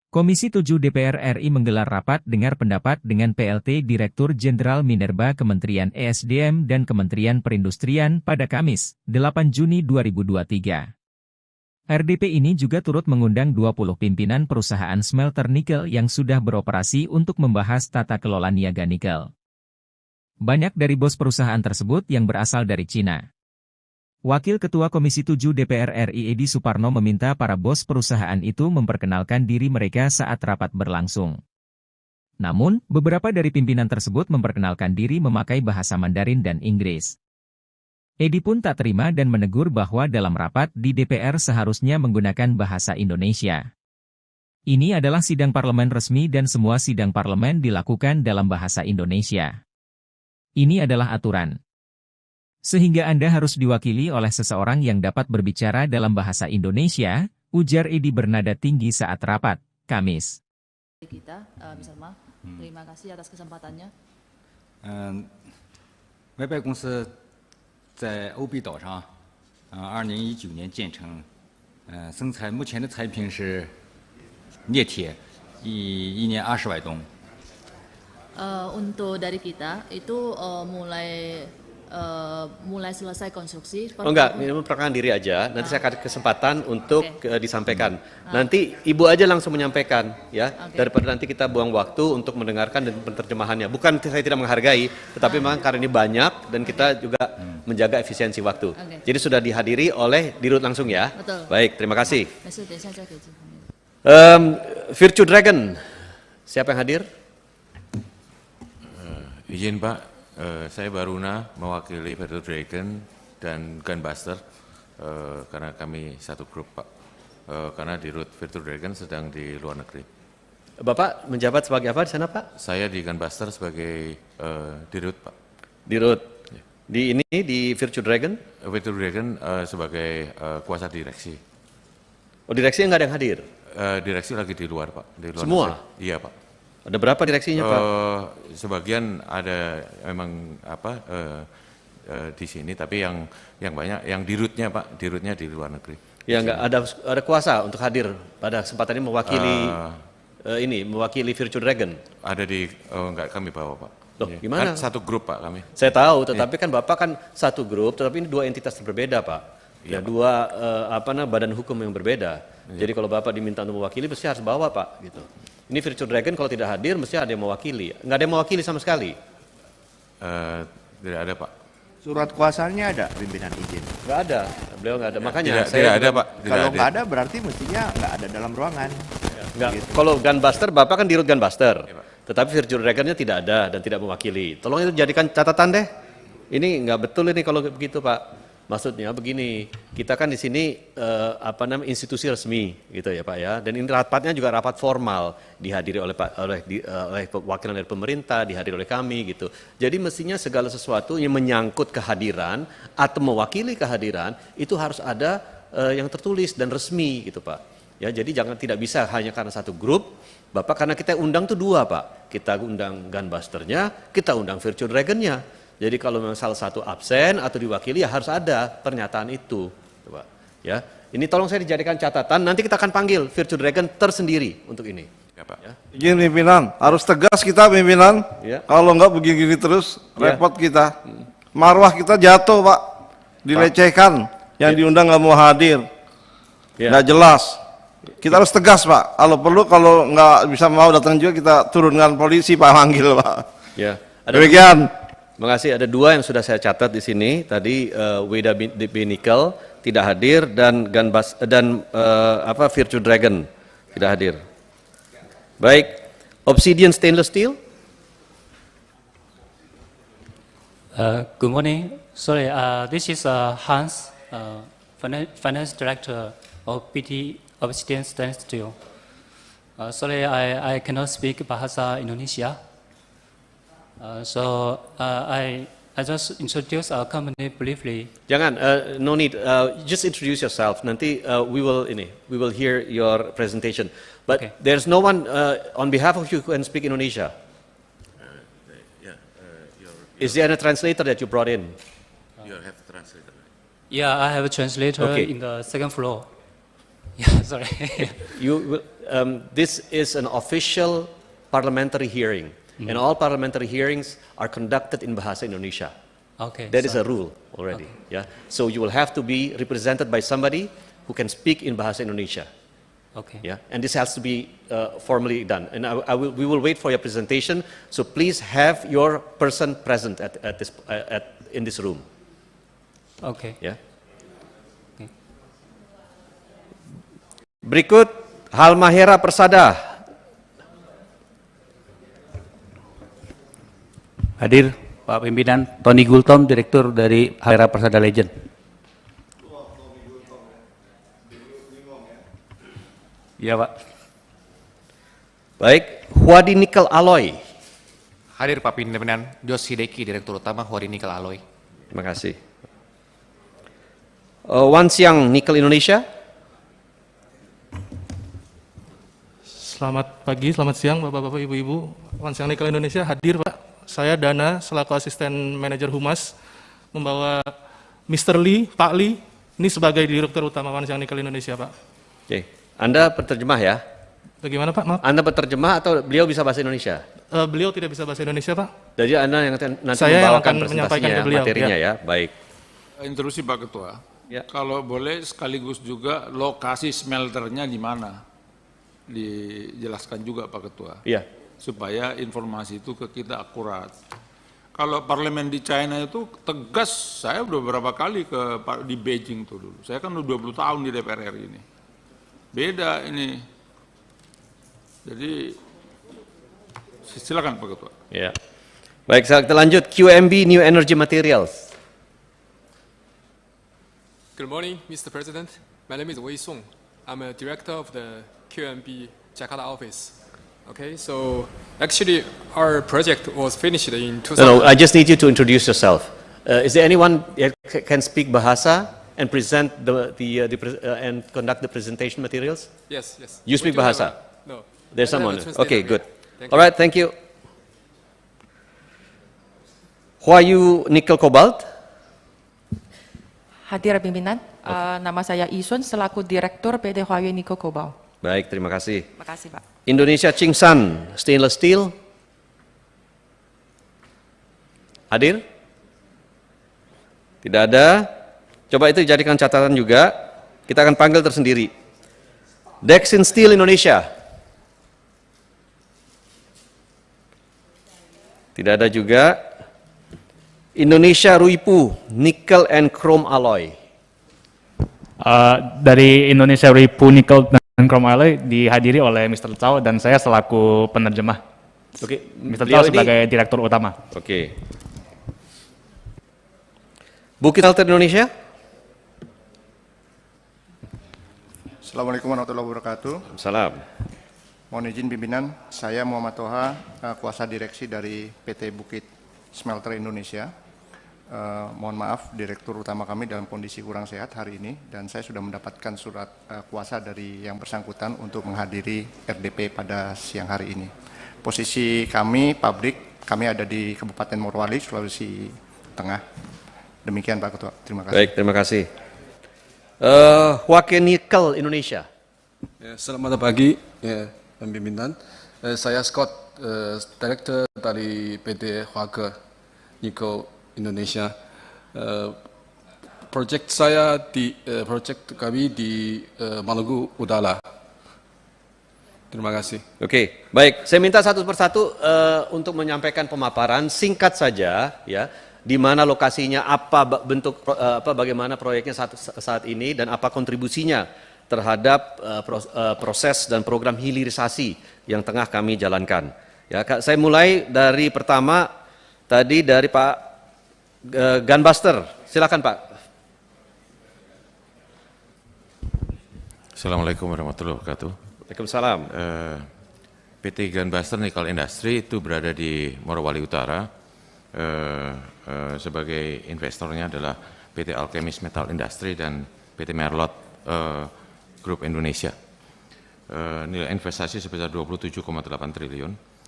Komisi 7 DPR RI menggelar rapat dengar pendapat dengan PLT Direktur Jenderal Minerba Kementerian ESDM dan Kementerian Perindustrian pada Kamis, 8 Juni 2023. RDP ini juga turut mengundang 20 pimpinan perusahaan smelter nikel yang sudah beroperasi untuk membahas tata kelola niaga nikel. Banyak dari bos perusahaan tersebut yang berasal dari Cina. Wakil Ketua Komisi 7 DPR RI Edi Suparno meminta para bos perusahaan itu memperkenalkan diri mereka saat rapat berlangsung. Namun, beberapa dari pimpinan tersebut memperkenalkan diri memakai bahasa Mandarin dan Inggris. Edi pun tak terima dan menegur bahwa dalam rapat di DPR seharusnya menggunakan bahasa Indonesia. Ini adalah sidang parlemen resmi dan semua sidang parlemen dilakukan dalam bahasa Indonesia. Ini adalah aturan. Sehingga Anda harus diwakili oleh seseorang yang dapat berbicara dalam bahasa Indonesia, ujar Edi bernada tinggi saat rapat, Kamis. Kita, Misalma, terima kasih atas kesempatannya. 滬拜公司在欧比岛上，2019年建成，生产目前的产品是镍铁，一年20万吨。Untuk dari kita itu mulai selesai konstruksi. Oh enggak, ini memperkenalkan diri aja. Nanti saya kasih kesempatan untuk disampaikan. Nanti Ibu aja langsung menyampaikan, ya. Daripada nanti kita buang waktu untuk mendengarkan dan penerjemahannya. Bukan saya tidak menghargai, tetapi memang karena ini banyak dan kita juga menjaga efisiensi waktu. Jadi sudah dihadiri oleh Dirut langsung ya. Betul. Baik, terima kasih. Virtue Dragon, siapa yang hadir? Izin Pak, saya Baruna mewakili Virtue Dragon dan Gunbuster karena kami satu grup Pak, karena Dirut Virtue Dragon sedang di luar negeri. Bapak menjabat sebagai apa di sana Pak? Saya di Gunbuster sebagai Dirut Pak. Dirut. Di ini di Virtue Dragon? Virtue Dragon sebagai kuasa direksi. Oh direksinya nggak ada yang hadir? Direksi lagi di luar Pak. Di luar Semua? negeri. Iya Pak. Ada berapa direksinya Pak? Sebagian ada memang di sini, tapi yang banyak yang dirutnya Pak, dirutnya di luar negeri. Ya nggak ada kuasa untuk hadir pada kesempatan ini mewakili Virtue Dragon. Ada di enggak kami bawa Pak. Loh, gimana? Kan satu grup Pak kami. Saya tahu, tetapi kan Bapak kan satu grup, tetapi ini dua entitas yang berbeda Pak. Ya dua badan hukum yang berbeda. Jadi kalau Bapak diminta untuk mewakili, pasti harus bawa Pak, gitu. Ini Virtue Dragon kalau tidak hadir, mesti ada yang mewakili. Nggak ada yang mewakili sama sekali? Tidak ada Pak. Surat kuasanya ada, pimpinan izin? Nggak ada, beliau nggak ada. Makanya tidak ada Pak. Kalau nggak ada berarti mestinya nggak ada dalam ruangan. Nggak. Gitu. Kalau Gunbuster, Bapak kan Dirut Gunbuster. Tetapi Virtue Dragon-nya tidak ada dan tidak mewakili. Tolong itu jadikan catatan deh. Ini nggak betul ini kalau begitu Pak. Maksudnya begini, kita kan di sini institusi resmi gitu ya Pak ya. Dan ini rapatnya juga rapat formal, dihadiri oleh perwakilan dari pemerintah, dihadiri oleh kami gitu. Jadi mestinya segala sesuatu yang menyangkut kehadiran atau mewakili kehadiran itu harus ada yang tertulis dan resmi gitu Pak. Ya, jadi tidak bisa hanya karena satu grup, Bapak, karena kita undang tuh dua Pak. Kita undang Gunbuster-nya, kita undang Virtue Dragon-nya. Jadi kalau memang salah satu absen atau diwakili ya harus ada pernyataan itu, Pak. Ya, ini tolong saya dijadikan catatan. Nanti kita akan panggil Virtue Dragon tersendiri untuk ini. Ya, Pak. Ya. Izin pimpinan, harus tegas kita pimpinan. Ya. Kalau enggak begini terus repot kita. Marwah kita jatuh Pak, dilecehkan. Yang diundang nggak mau hadir, nggak jelas. Kita harus tegas Pak. Kalau perlu kalau nggak bisa mau datang juga kita turunkan polisi Pak, manggil Pak. Ya. Demikian. Terima kasih. Ada dua yang sudah saya catat di sini. Tadi Weda Nickel tidak hadir dan Virtue Dragon tidak hadir. Baik, Obsidian Stainless Steel. Good morning. Sorry, this is Hans, Finance Director of BT Obsidian Stainless Steel. Sorry, I cannot speak Bahasa Indonesia. I just introduce our company briefly. Jangan, no need. Just introduce yourself. Nanti we will hear your presentation. But okay. There's no one on behalf of you who can speak Indonesia. Is there a translator that you brought in? You have a translator. Yeah, I have a translator in the second floor. Yeah, sorry. This is an official parliamentary hearing, and all parliamentary hearings are conducted in Bahasa Indonesia. Okay. That is a rule already. Yeah. So you will have to be represented by somebody who can speak in Bahasa Indonesia. Okay. Yeah. And this has to be formally done. And we will wait for your presentation. So please have your person present in this room. Okay. Yeah. Okay. Berikut Halmahera Persada. Hadir Pak Pimpinan, Tony Gultom, Direktur dari Halmahera Persada Legend. Iya Pak. Baik, Huadi Nickel Alloy. Hadir Pak Pimpinan, Jos Hideki, Direktur Utama Huadi Nickel Alloy. Terima kasih. Wanxiang Nickel Indonesia. Selamat pagi, selamat siang Bapak-Bapak, Ibu-Ibu. Wanxiang Nickel Indonesia hadir Pak. Saya Dana selaku asisten manajer Humas membawa Mr. Lee, Pak Lee, ini sebagai Direktur Utama Wanxiang Nickel Indonesia Pak. Oke, Anda penerjemah ya? Bagaimana Pak? Maaf. Anda penerjemah atau beliau bisa bahasa Indonesia? Beliau tidak bisa bahasa Indonesia Pak. Jadi Anda yang nanti Saya yang membawakan akan menyampaikan ke beliau, materinya ya. ya? Baik. Interupsi Pak Ketua. Ya. Kalau boleh sekaligus juga lokasi smelternya di mana? Dijelaskan juga Pak Ketua. Iya. Supaya informasi itu ke kita akurat. Kalau parlemen di China itu tegas, saya udah beberapa kali di Beijing tuh dulu. Saya kan udah 20 tahun di DPR RI ini. Beda ini. Jadi silakan Pak Ketua. Ya. Baik, kita lanjut QMB New Energy Materials. Good morning, Mr. President. My name is Wei Song. I'm a director of the QMB Jakarta office. Okay, so actually our project was finished in 2000. No, I just need you to introduce yourself. Is there anyone that can speak Bahasa and present and conduct the presentation materials? Yes, yes. You speak Bahasa? No. There's I don't someone. have a translator Okay, here. good. Thank All right, thank you. Huayu Nickel Cobalt. Hadir pimpinan, nama saya Isun selaku Direktur PT Huayu Nickel Cobalt. Baik, terima kasih. Terima kasih Pak. Indonesia Chingsan Stainless Steel. Hadir? Tidak ada. Coba itu jadikan catatan juga. Kita akan panggil tersendiri. Dexin Steel Indonesia. Tidak ada juga. Indonesia Ruipu Nickel and Chrome Alloy. Dari Indonesia Ruipu Nickel dan Chrome Alloy dihadiri oleh Mr. Chow dan saya selaku penerjemah. Oke, Mr. Chow sebagai Direktur Utama. Oke. Bukit Smelter Indonesia. Assalamualaikum warahmatullahi wabarakatuh. Salam. Mohon izin pimpinan, saya Muhammad Toha, kuasa direksi dari PT Bukit Smelter Indonesia. Mohon maaf, Direktur Utama kami dalam kondisi kurang sehat hari ini, dan saya sudah mendapatkan surat kuasa dari yang bersangkutan untuk menghadiri RDP pada siang hari ini. Posisi kami, pabrik, kami ada di Kabupaten Morowali, Sulawesi Tengah. Demikian Pak Ketua, terima kasih. Baik, terima kasih. Huake Nickel Indonesia. Ya, selamat pagi, ya, pimpinan. Saya Scott, Direktur dari PT Huake Nickel Indonesia. Proyek kami di Maluku Utara. Terima kasih. Oke, baik. Saya minta satu persatu untuk menyampaikan pemaparan singkat saja, ya. Di mana lokasinya, apa bentuk, bagaimana proyeknya saat ini, dan apa kontribusinya terhadap proses dan program hilirisasi yang tengah kami jalankan. Ya, saya mulai dari pertama tadi dari Pak Gunbuster. Silakan Pak. Assalamualaikum warahmatullahi wabarakatuh. Waalaikumsalam. PT Gunbuster Nickel Industry itu berada di Morowali Utara. Sebagai investornya adalah PT Alkemis Metal Industry dan PT Merlot Group Indonesia. Nilai investasi sebesar 27,8 triliun.